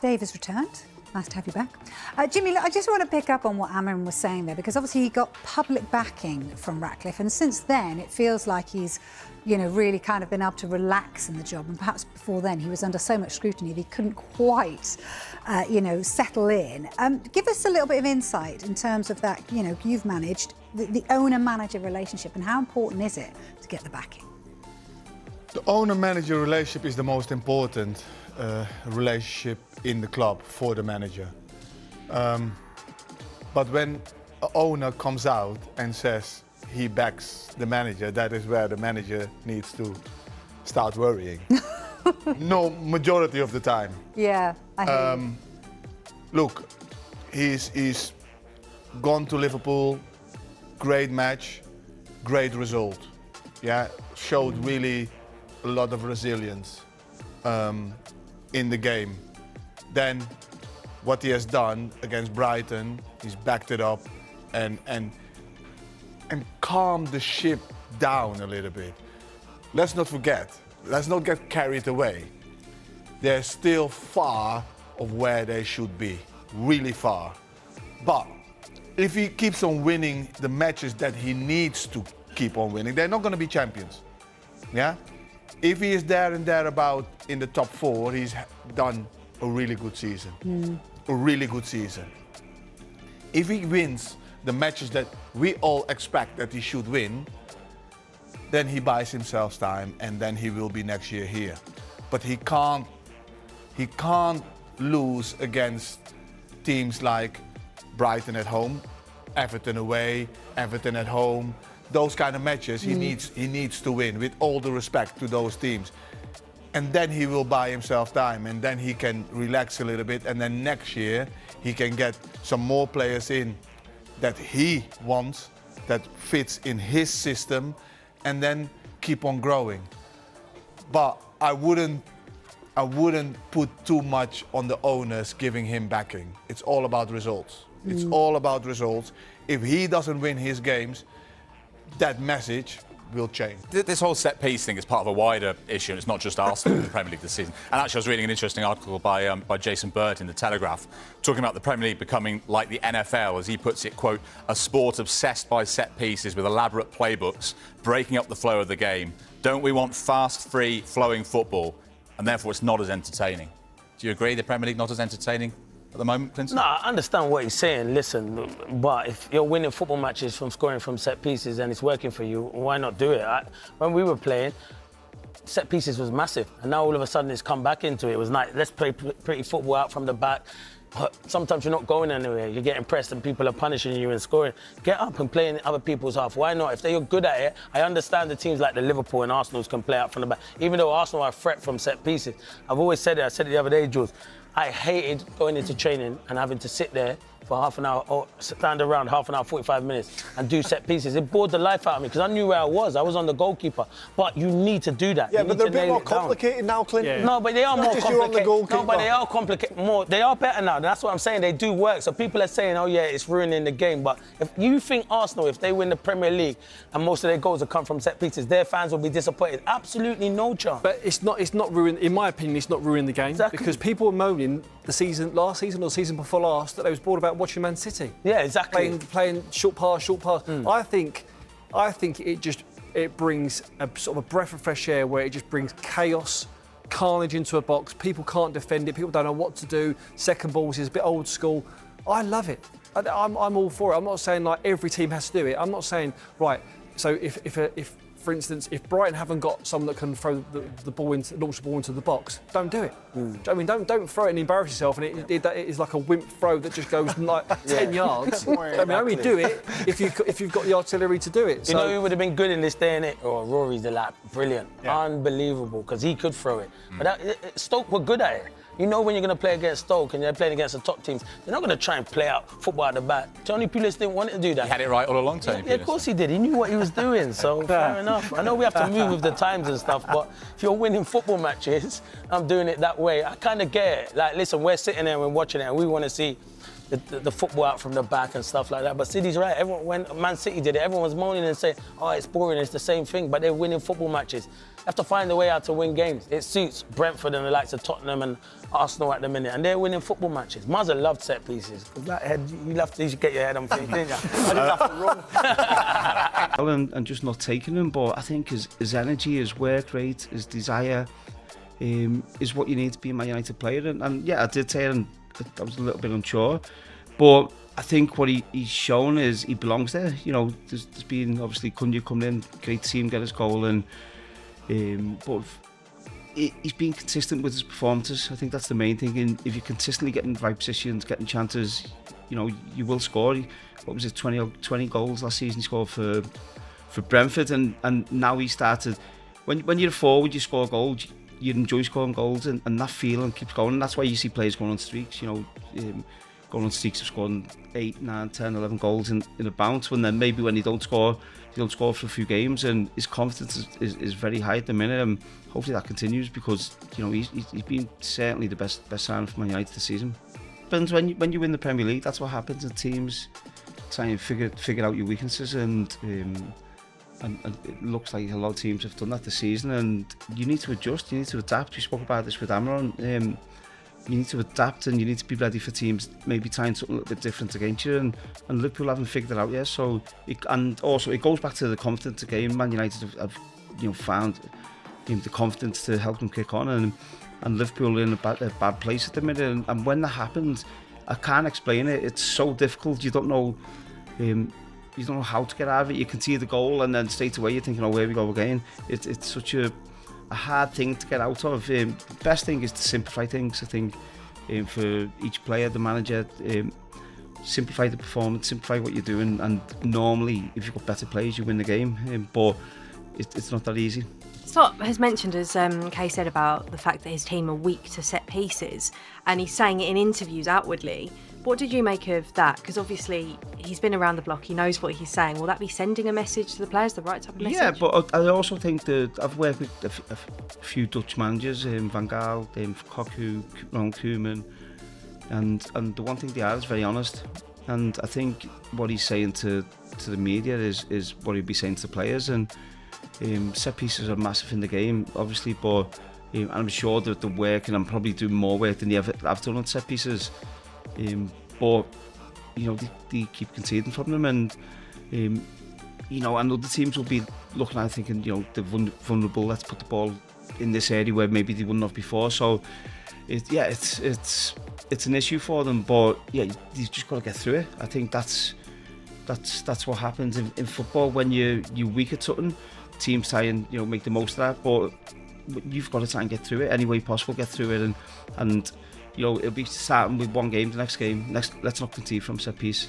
Dave has returned. Nice to have you back. Jimmy, look, I just want to pick up on what Amorim was saying there, because obviously he got public backing from Ratcliffe, and since then it feels like he's, really kind of been able to relax in the job. And perhaps before then he was under so much scrutiny that he couldn't quite, settle in. Give us a little bit of insight in terms of that, you've managed the owner-manager relationship, and how important is it to get the backing? The owner-manager relationship is the most important relationship in the club for the manager. But when an owner comes out and says he backs the manager, that is where the manager needs to start worrying. No, majority of the time. Yeah, I hear you. Look, he's gone to Liverpool, great match, great result. Yeah, showed really a lot of resilience in the game. Then what he has done against Brighton, he's backed it up and calmed the ship down a little bit. Let's not forget, let's not get carried away. They're still far of where they should be, really far. But if he keeps on winning the matches that he needs to keep on winning, they're not going to be champions. Yeah? If he is there and thereabout in the top 4, he's done a really good season. A really good season. If he wins the matches that we all expect that he should win, then he buys himself time, and then he will be next year here. But he can't lose against teams like Brighton at home, Everton away, Everton at home. Those kind of matches he needs to win, with all the respect to those teams. And then he will buy himself time, and then he can relax a little bit, and then next year he can get some more players in that he wants, that fits in his system, and then keep on growing. But I wouldn't put too much on the owners giving him backing. It's all about results. It's all about results. If he doesn't win his games, that message will change. This whole set-piece thing is part of a wider issue, and it's not just Arsenal in the Premier League this season. And actually, I was reading an interesting article by Jason Bird in The Telegraph, talking about the Premier League becoming like the NFL, as he puts it, quote, a sport obsessed by set-pieces with elaborate playbooks, breaking up the flow of the game. Don't we want fast, free, flowing football? And therefore, it's not as entertaining. Do you agree the Premier League not as entertaining at the moment, Clinton? No, I understand what he's saying, listen, but if you're winning football matches from scoring from set pieces and it's working for you, why not do it? When we were playing, set pieces was massive, and now all of a sudden it's come back into it. It was like, let's play pretty football out from the back. But sometimes you're not going anywhere. You're getting pressed and people are punishing you and scoring. Get up and play in other people's half. Why not? If they're good at it, I understand the teams like the Liverpool and Arsenal can play out from the back. Even though Arsenal are a threat from set pieces. I've always said it. I said it the other day, Jules. I hated going into training and having to sit there for half an hour or stand around half an hour, 45 minutes and do set pieces. It bored the life out of me because I knew where I was. I was on the goalkeeper. But you need to do that. Yeah, but they're a bit more complicated now, Clinton. Yeah. No, but they are more complicated. On the goalkeeper. No, but they are complicated more. They are better now. That's what I'm saying. They do work. So people are saying, oh, yeah, it's ruining the game. But if you think Arsenal, if they win the Premier League and most of their goals will come from set pieces, their fans will be disappointed. Absolutely no chance. But it's not ruined, in my opinion, it's not ruining the game. Exactly. Because people were moaning last season or the season before last that they was bored about watching Man City. Yeah, exactly. Playing short pass. I think it brings a sort of a breath of fresh air where it just brings chaos, carnage into a box. People can't defend it. People don't know what to do. Second balls is a bit old school. I love it. I'm all for it. I'm not saying like every team has to do it. I'm not saying right. So if for instance, if Brighton haven't got someone that can throw the ball into, launch the ball into the box, don't do it. I mean, don't throw it and embarrass yourself, and it is like a wimp throw that just goes like 10 yards. I mean, only do it if you've got the artillery to do it. You know who would have been good in this day and age? Oh, Rory's the lad, brilliant, unbelievable, because he could throw it. But Stoke were good at it. You know when you're going to play against Stoke and you're playing against the top teams, they're not going to try and play out football at the back. Tony Pulis didn't want to do that. He had it right all along, Tony Pulis. Yeah, of course he did. He knew what he was doing, so fair enough. I know we have to move with the times and stuff, but if you're winning football matches, I'm doing it that way. I kind of get it. Like, listen, we're sitting there and we're watching it and we want to see the football out from the back and stuff like that. But City's right. Everyone, when Man City did it, everyone was moaning and saying, "Oh, it's boring. It's the same thing." But they're winning football matches. You have to find a way out to win games. It suits Brentford and the likes of Tottenham and Arsenal at the minute, and they're winning football matches. Mazza loved set pieces. That head, you should get your head on things, didn't you? I just have to run. and just not taking them. But I think his energy, his work rate, his desire is what you need to be a Man United player. And yeah, I did say it, and I was a little bit unsure. But I think what he's shown is he belongs there. You know, there's been obviously Cunha coming in, great to see him get his goal, and but he's been consistent with his performances. I think that's the main thing. And if you're consistently getting the right positions, getting chances, you know, you will score. What was it, 20 goals last season he scored for Brentford, and now he started. When you're a forward, you score goals. You enjoy scoring goals, and that feeling keeps going. And that's why you see players going on streaks. You know, going on streaks of scoring 8, 9, 10, 11 goals in a bounce. When then maybe when they don't score for a few games, and his confidence is very high at the minute. And hopefully that continues, because you know he's been certainly the best signing for Man United this season. But when you win the Premier League, that's what happens. And teams try and figure out your weaknesses, and it looks like a lot of teams have done that this season. And you need to adjust, you need to adapt. We spoke about this with Amorim. You need to adapt, and you need to be ready for teams maybe trying something a little bit different against you, and Liverpool haven't figured it out yet. So and also it goes back to the confidence again. Man United have found the confidence to help them kick on, and Liverpool are in a bad place at the minute. And when that happens, I can't explain it. It's so difficult. You don't know how to get out of it. You can see the goal, and then straight away you're thinking, oh, where we go again. It's such a hard thing to get out of. The best thing is to simplify things, I think, for each player, the manager. Simplify the performance, simplify what you're doing, and normally if you've got better players you win the game, but it's not that easy. Slot has mentioned, as Kay said, about the fact that his team are weak to set pieces, and he's saying it in interviews outwardly. What did you make of that? Because obviously he's been around the block, he knows what he's saying. Will that be sending a message to the players, the right type of message? Yeah, but I also think that I've worked with a few Dutch managers, Van Gaal, Cocu, Ron Koeman, and the one thing they are is very honest. And I think what he's saying to the media is what he'd be saying to the players. And set pieces are massive in the game, obviously, but and I'm sure that they're working and probably doing more work than they ever have done on set pieces. But you know they keep conceding from them, and you know, and other teams will be looking at it thinking, you know, they're vulnerable. Let's put the ball in this area where maybe they wouldn't have before. So it's an issue for them. But yeah, you've just got to get through it. I think that's what happens in football. When you're weak at something, teams try and, you know, make the most of that. But you've got to try and get through it any way possible. Get through it, and you know, it'll be starting with one game. The next game, let's not concede from set piece.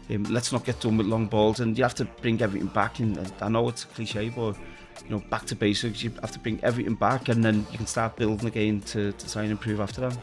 Let's not get done with long balls, and you have to bring everything back. And I know it's a cliche, but you know, back to basics. You have to bring everything back, and then you can start building again to try and improve after that.